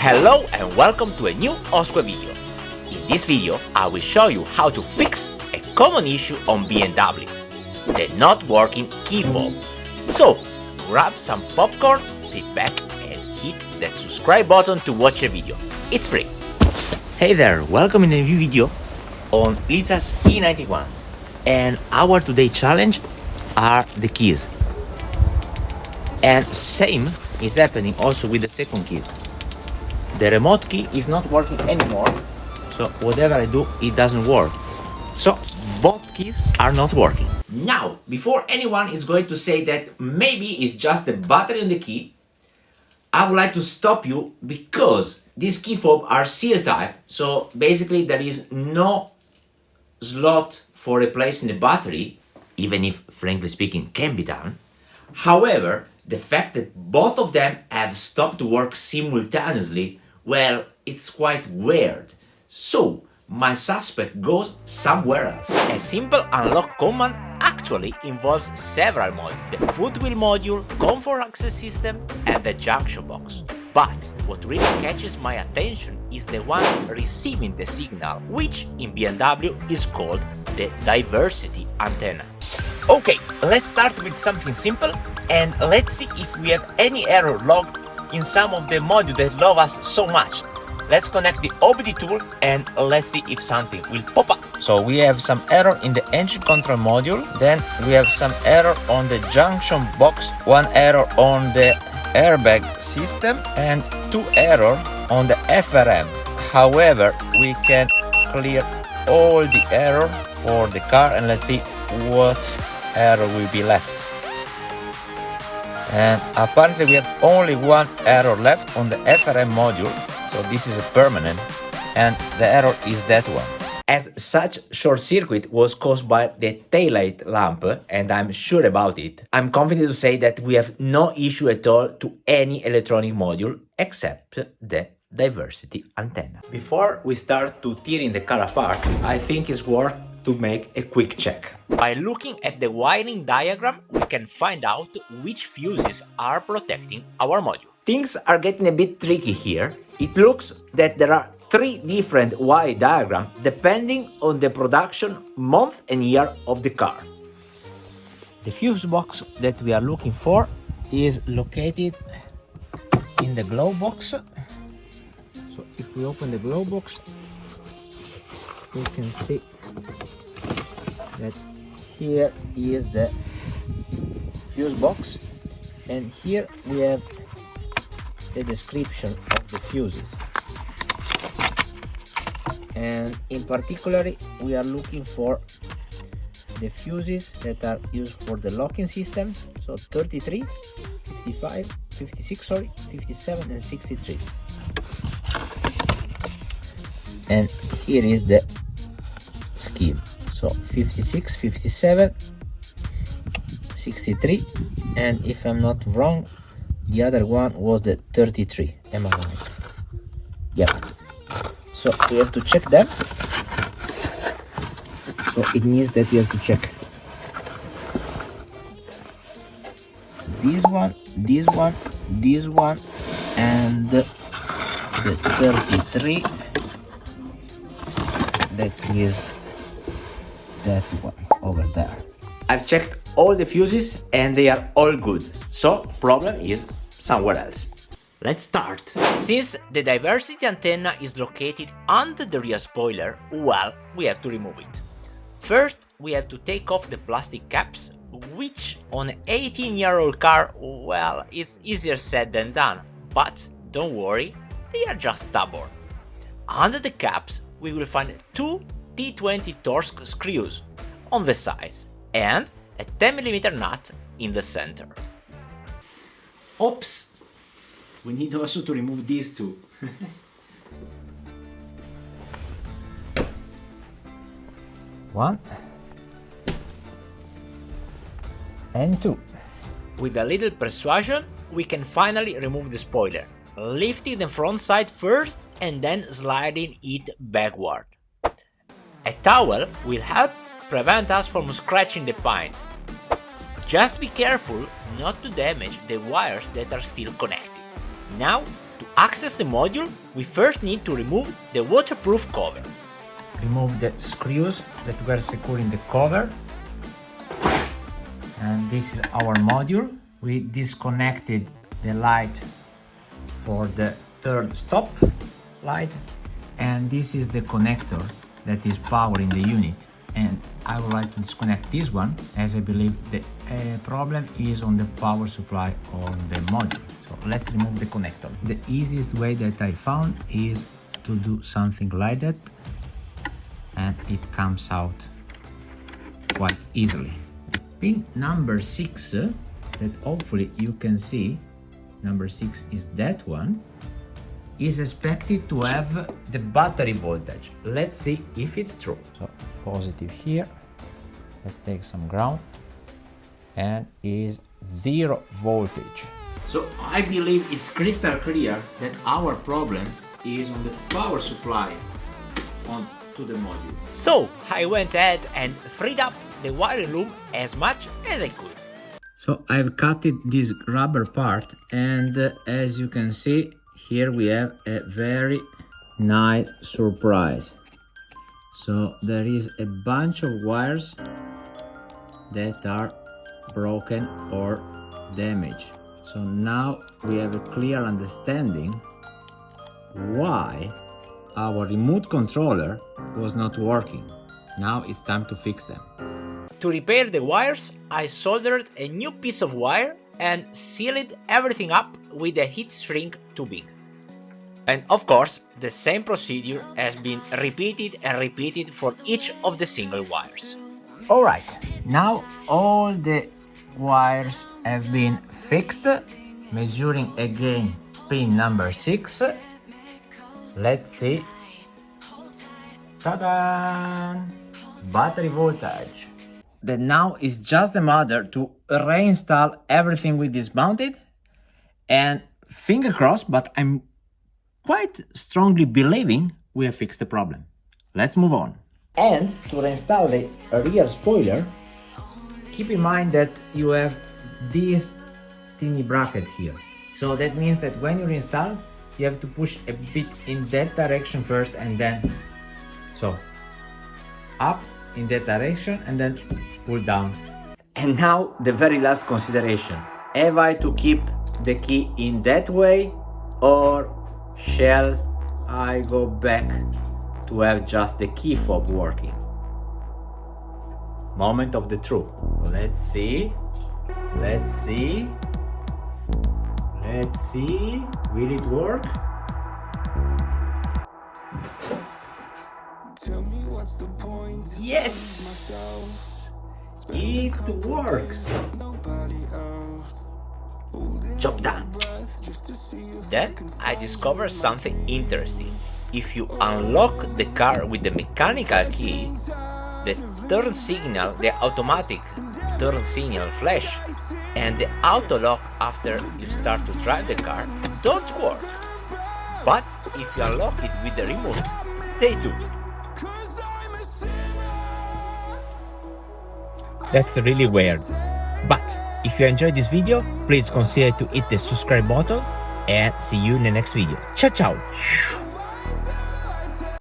Hello and welcome to a new OSQUE video. In this video, I will show you how to fix a common issue on BMW, the not working key fob. So, grab some popcorn, sit back and hit that subscribe button to watch a video. It's free. Hey there, welcome in a new video on Lisa's E91. And our today challenge are the keys. And same is happening also with the second keys. The remote key is not working anymore, so whatever I do, it doesn't work. So both keys are not working. Now, before anyone is going to say that maybe it's just the battery on the key, I would like to stop you because these key fobs are seal type, so basically there is no slot for replacing the battery, even if frankly speaking can be done. However, the fact that both of them have stopped to work simultaneously, well, it's quite weird. So, my suspect goes somewhere else. A simple unlock command actually involves several modules: the footwheel module, comfort access system, and the junction box. But what really catches my attention is the one receiving the signal, which in BMW is called the diversity antenna. Okay, let's start with something simple and let's see if we have any error logged in some of the modules that love us so much. Let's connect the OBD tool and let's see if something will pop up. So we have some error in the engine control module, then we have some error on the junction box, one error on the airbag system and two error on the FRM. However, we can clear all the error for the car and let's see what error will be left. And apparently we have only one error left on the FRM module, so this is a permanent, and the error is that one. As such short circuit was caused by the taillight lamp, and I'm sure about it, I'm confident to say that we have no issue at all to any electronic module except the diversity antenna. Before we start to tearing the car apart, I think it's worth to make a quick check. By looking at the wiring diagram, we can find out which fuses are protecting our module. Things are getting a bit tricky here. It looks that there are three different wiring diagrams depending on the production month and year of the car. The fuse box that we are looking for is located in the glove box. So if we open the glove box, we can see that here is the fuse box and here we have the description of the fuses, and in particular we are looking for the fuses that are used for the locking system, so 33, 55, 56, 57 and 63. And here is the scheme, so 56, 57, 63, and if I'm not wrong, the other one was the 33. Am I right? Yeah. So we have to check them. So it means that we have to check this one, this one, this one, and the 33. That is that one over there. I've checked all the fuses and they are all good, so problem is somewhere else. Let's start. Since the diversity antenna is located under the rear spoiler, well, we have to remove it. First, we have to take off the plastic caps, which on an 18-year-old car, well, it's easier said than done, but don't worry, they are just stubborn. Under the caps, we will find two T20 Torx screws on the sides and a 10mm nut in the center. Oops! We need also to remove these two. One and two. With a little persuasion, we can finally remove the spoiler, lifting the front side first and then sliding it backward. A towel will help prevent us from scratching the paint. Just be careful not to damage the wires that are still connected. Now To access the module, we first need to remove the waterproof cover. Remove the screws that were securing the cover. And this is our module. We disconnected the light for the third stop light, and this is the connector that is powering the unit, and I would like to disconnect this one as I believe the problem is on the power supply on the module. So let's remove the connector. The easiest way that I found is to do something like that, and it comes out quite easily. Pin number 6 that hopefully you can see, number 6 is that one, is expected to have the battery voltage. Let's see if it's true. So positive here, let's take some ground, and is 0 voltage. So I believe it's crystal clear that our problem is on the power supply onto the module. So I went ahead and freed up the wiring loom as much as I could. So I've cut this rubber part, and as you can see, here we have a very nice surprise. So there is a bunch of wires that are broken or damaged. So now we have a clear understanding why our remote controller was not working. Now it's time to fix them. To repair the wires, I soldered a new piece of wire and sealed everything up with a heat shrink tubing. And of course, the same procedure has been repeated and repeated for each of the single wires. Alright, now all the wires have been fixed. Measuring again pin number 6. Let's see. Ta-da! Battery voltage. Then now is just a matter to reinstall everything we dismounted, and finger crossed, but I'm quite strongly believing we have fixed the problem. Let's move on. And to reinstall the rear spoiler, keep in mind that you have this tiny bracket here. So that means that when you reinstall, you have to push a bit in that direction first, and then so up in that direction and then pull down. And now the very last consideration. Have I to keep the key in that way, or shall I go back to have just the key fob working? Moment of the truth. Let's see. Let's see. Let's see. Will it work? Yes! It works! Job done! Then I discovered something interesting. If you unlock the car with the mechanical key, the turn signal, the automatic turn signal flash, and the auto lock after you start to drive the car don't work. But if you unlock it with the remote, they do. That's really weird. But if you enjoyed this video, please consider to hit the subscribe button, and see you in the next video. Ciao ciao!